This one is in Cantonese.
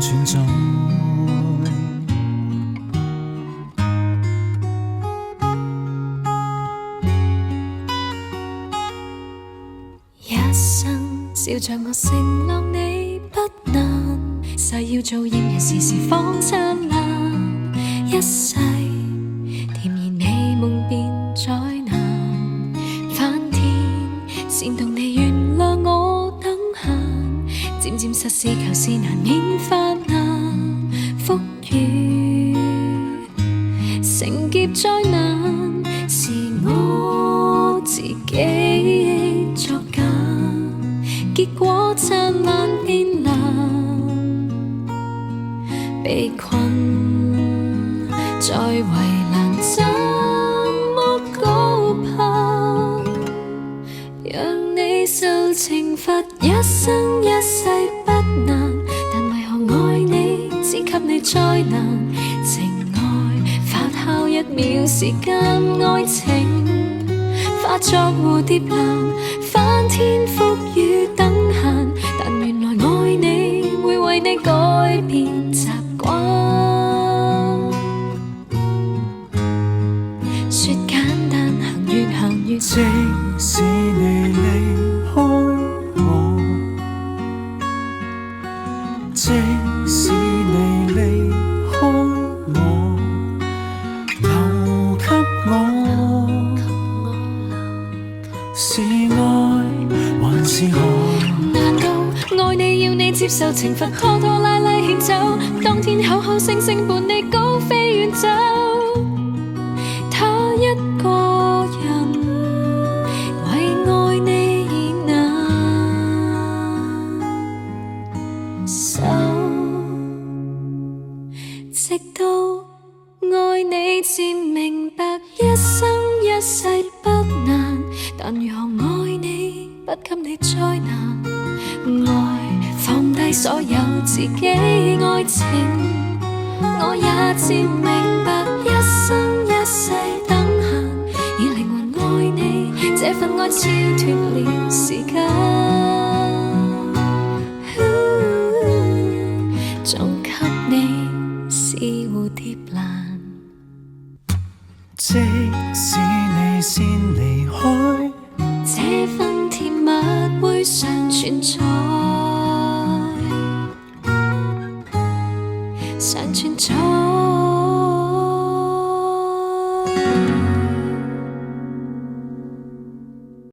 存在。一生笑着我承諾你不難，誓要做艷人時時放燦爛，一世甜言你夢變災難，翻天煽動你原諒我等閒，漸漸實事求是難免泛濫，福雨成劫災難是我自己作假，結果燦爛變藍，被困在圍欄怎麼高攀，讓你受懲罰一生一世不難，但為何愛你只給你災難，情愛發酵一秒時間，愛情化作蝴蝶蘭，翻天覆雨等閒，但原來愛你會為你改變習慣。說簡單，行越行越即使你離開我，即使你離開我，留給我是愛還是何？難道愛你要你接受懲罰，拖拖拉拉牽走，當天口口聲聲伴你高飛遠走，他一個人為愛你而難受，直到愛你漸明白一生一世不難，但如何愛你不給你災難，愛放低所有自己愛情，我也漸明白一生一世等閒，以靈魂愛你，這份愛超脫了時間，總給你是蝴蝶蘭。即使你先離開，這份甜蜜會常存在，常存在。